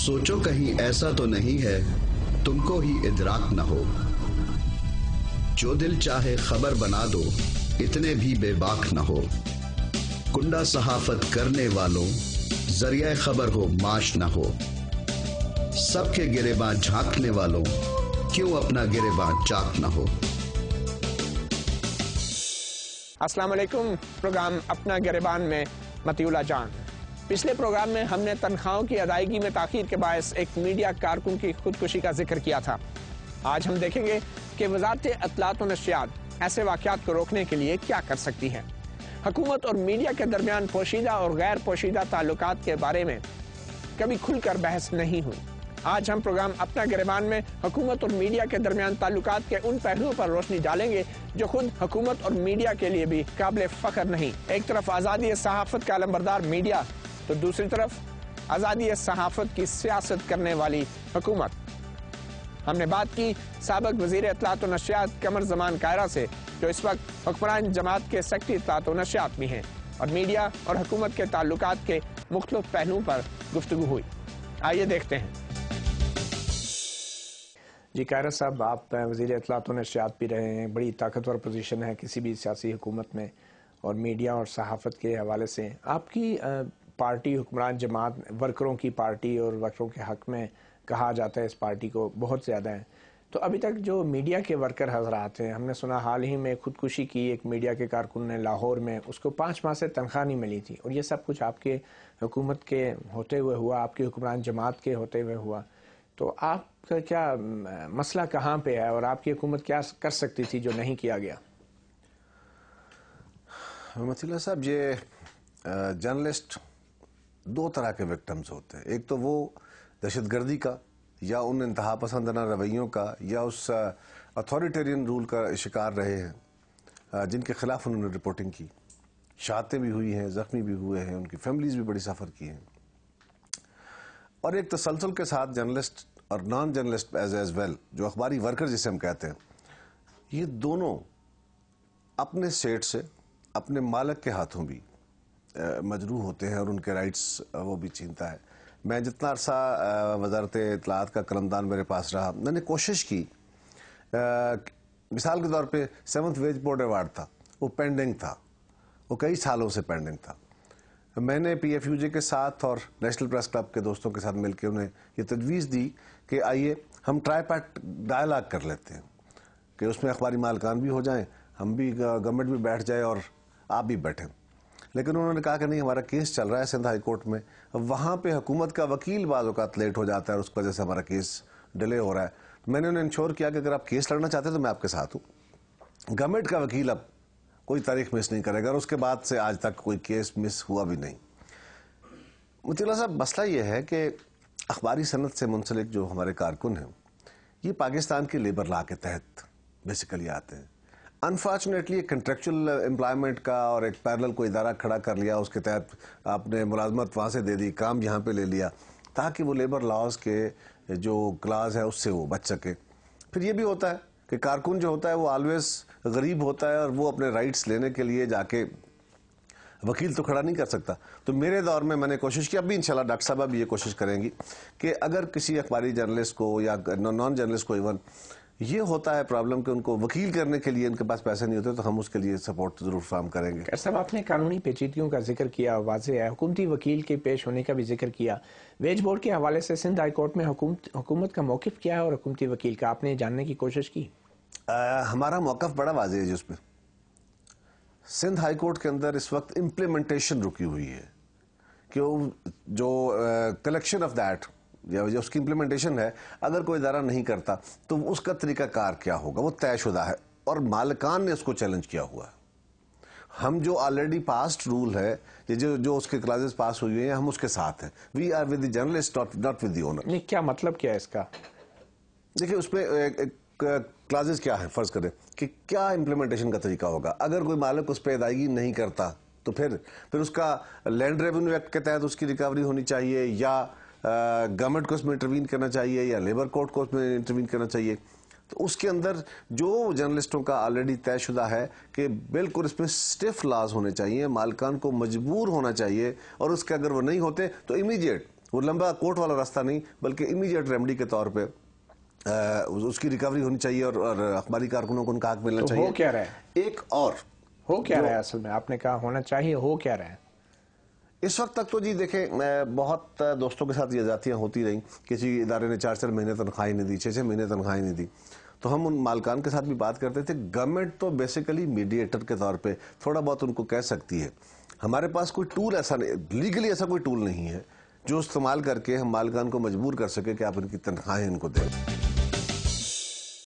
सोचो कहीं ऐसा तो नहीं है तुमको ही इदराक न हो, जो दिल चाहे खबर बना दो इतने भी बेबाक न हो, कुंडा सहाफत करने वालों जरिया खबर हो माश न हो, सबके गिरेबां झांकने वालों क्यों अपना गिरेबां चाक न हो। अस्सलाम वालेकुम। प्रोग्राम अपना गिरेबान में मतीउल्लाह जान। पिछले प्रोग्राम में हमने तनख्वाहों की अदायगी में ताखीर के बायस एक मीडिया कारकुन की खुदकुशी का जिक्र किया था। आज हम देखेंगे कि वज़ारत इत्तलात व नशरियात ऐसे वाक़यात को रोकने के लिए क्या कर सकती है। हुकूमत और मीडिया के दरमियान पोशीदा और गैर पोशीदा ताल्लुकात के बारे में कभी खुलकर बहस नहीं हुई। आज हम प्रोग्राम अपना गिरेबान में हुकूमत और मीडिया के दरमियान ताल्लुकात के उन पहलुओं पर रोशनी डालेंगे जो खुद हुकूमत और मीडिया के लिए भी काबिल फ़ख्र नहीं। एक तरफ आज़ादी सहाफ़त का अलमबरदार मीडिया तो दूसरी तरफ आज़ादी सहाफ़त की सियासत करने वाली हुकूमत। हमने बात की साबिक़ वज़ीर इत्तलात व नशरियात कमर ज़मान कायरा से, जो इस वक्त हुक्मरान जमात के सेक्रेटरी इत्तलात व नशरियात भी हैं, और मीडिया और हुकूमत के ताल्लुकात के मुख्तलिफ पहलुओं पर गुफ्तगू हुई। आइए देखते हैं। जी कायरा साहब, आप वज़ीर इत्तलात व नशरियात भी रहे हैं, बड़ी ताकतवर पोजीशन है किसी भी सियासी हुकूमत में, और मीडिया और सहाफ़त के हवाले से आपकी पार्टी हुक्मरान जमात वर्करों की पार्टी और वर्करों के हक़ में कहा जाता है इस पार्टी को बहुत ज़्यादा है। तो अभी तक जो मीडिया के वर्कर हज़रात हैं, हमने सुना हाल ही में खुदकुशी की एक मीडिया के कारकुन ने लाहौर में, उसको 5 माह से तनख्वाह नहीं मिली थी, और ये सब कुछ आपके हुकूमत के होते हुए हुआ, आपकी हुक्मरान जमात के होते हुए हुआ। तो आपका क्या मसला कहाँ पे है और आपकी हुकूमत क्या कर सकती थी जो नहीं किया गया? मतीउल्लाह साहब, ये जर्नलिस्ट 2 तरह के विक्टिम्स होते हैं। एक तो वो दहशतगर्दी का या उन इंतहा पसंदना रवैयों का या उस अथॉरिटेरियन रूल का शिकार रहे हैं जिनके ख़िलाफ़ उन्होंने रिपोर्टिंग की, शहादतें भी हुई हैं, ज़ख्मी भी हुए हैं, उनकी फैमिलीज़ भी बड़ी सफ़र की हैं। और एक तसलसल के साथ जर्नलिस्ट और नॉन जर्नलिस्ट एज वेल, जो अखबारी वर्कर जिसे हम कहते हैं, ये दोनों अपने सेट से अपने मालिक के हाथों भी मजरूह होते हैं और उनके राइट्स वो भी छीनता है। मैं जितना अरसा वज़ारत इत्तलात का कलमदान मेरे पास रहा, मैंने कोशिश की, मिसाल के तौर पे 7th वेज बोर्ड अवार्ड था, वो पेंडिंग था, वो कई सालों से पेंडिंग था। मैंने PFUJ के साथ और नेशनल प्रेस क्लब के दोस्तों के साथ मिलकर उन्हें ये तजवीज़ दी कि आइए हम ट्राईपैक्ट डायलॉग कर लेते हैं कि उसमें अखबारी मालिकान भी हो जाएं, हम भी, गवर्नमेंट भी बैठ जाए और आप भी बैठें। लेकिन उन्होंने कहा कि नहीं, हमारा केस चल रहा है सिंध हाई कोर्ट में, वहाँ पे हुकूमत का वकील बाज़ औक़ात लेट हो जाता है और उस वजह से हमारा केस डिले हो रहा है। तो मैंने उन्हें इंश्योर किया कि अगर आप केस लड़ना चाहते हैं तो मैं आपके साथ हूँ। गवर्नमेंट का वकील अब कोई तारीख मिस नहीं करेगा, और उसके बाद से आज तक कोई केस मिस हुआ भी नहीं। मतीउल्लाह साहब, मसला ये है कि अखबारी सनत से मुंसलिक जो हमारे कारकुन हैं, ये पाकिस्तान के लेबर लॉ के तहत बेसिकली आते हैं। अनफॉर्चुनेटली कंट्रेक्चुअल एम्प्लॉयमेंट का और एक पैरेलल कोई इदारा खड़ा कर लिया, उसके तहत आपने मुलाजमत वहाँ से दे दी, काम यहाँ पे ले लिया, ताकि वो लेबर लॉज के जो क्लास है उससे वो बच सके। फिर ये भी होता है कि कारकुन जो होता है वो ऑलवेज गरीब होता है और वो अपने राइट्स लेने के लिए जाके वकील तो खड़ा नहीं कर सकता। तो मेरे दौर में मैंने कोशिश की, अब भी इंशाल्लाह डॉक्टर साहब भी ये कोशिश करेंगी कि अगर किसी अखबारी जर्नलिस्ट को या नॉन जर्नलिस्ट को इवन ये होता है प्रॉब्लम कि उनको वकील करने के लिए उनके पास पैसे नहीं होते, तो हम उसके लिए सपोर्ट जरूर फराहम करेंगे। साहब, आपने कानूनी पेचीदगियों का जिक्र किया, वाज़ेह है, हुकूमती वकील के पेश होने का भी जिक्र किया। वेज बोर्ड के हवाले से सिंध हाई कोर्ट में हुकूमत का मौक़िफ़ क्या है और हुकूमती वकील का, आपने जानने की कोशिश की? हमारा मौक़िफ़ बड़ा वाज़ेह है जी। उसमें सिंध हाई कोर्ट के अंदर इस वक्त इम्प्लीमेंटेशन रुकी हुई है कि जो कलेक्शन ऑफ दैट या जो उसकी इम्प्लीमेंटेशन है, अगर कोई इदारा नहीं करता तो उसका तरीक़ाकार क्या होगा, वो तयशुदा है और मालिकान ने उसको चैलेंज किया हुआ है। हम जो ऑलरेडी पास्ड रूल है, ये जो उसके क्लासेस पास हुई हैं, हम उसके साथ हैं। We are with the journalist, not with the owner. क्या मतलब क्या है इसका? देखिए, उसमें क्लासेस क्या है, फर्ज करें कि क्या इम्प्लीमेंटेशन का तरीका होगा। अगर कोई मालिक उस पर अदायगी नहीं करता तो फिर उसका लैंड रेवेन्यू एक्ट के तहत उसकी रिकवरी होनी चाहिए, या गवर्नमेंट को उसमें इंटरवीन करना चाहिए, या लेबर कोर्ट को उसमें इंटरवीन करना चाहिए। तो उसके अंदर जो जर्नलिस्टों का ऑलरेडी तयशुदा है कि बिल्कुल इसमें स्टिफ लॉज होने चाहिए, मालिकान को मजबूर होना चाहिए, और उसके अगर वो नहीं होते तो इमीडिएट وہ لمبا کوٹ والا راستہ نہیں بلکہ امیڈیٹ ریمیڈی کے طور پہ اس کی ریکوری ہونی چاہیے اور اخباری کارکنوں کو ان کا حق ملنا چاہیے. ہو کیا رہا ہے؟ ایک اور ہو کیا رہا ہے اصل میں؟ آپ نے کہا ہونا چاہیے، ہو کیا رہا ہے اس وقت تک؟ تو جی دیکھیں، بہت دوستوں کے ساتھ یہ زیادتیاں ہوتی رہیں. کسی ادارے نے 4 مہینے تنخواہیں نہیں دی، 6 مہینے تنخواہیں نہیں دی، تو ہم ان مالکان کے ساتھ بھی بات کرتے تھے. گورنمنٹ تو بیسیکلی میڈیٹر کے طور پہ تھوڑا بہت ان کو کہہ سکتی ہے. ہمارے پاس کوئی ٹول ایسا نہیں، لیگلی ایسا کوئی ٹول نہیں ہے جو استعمال کر کے ہم مالکان کو مجبور کر سکے کہ آپ ان کی تنخواہیں ان کو دیں.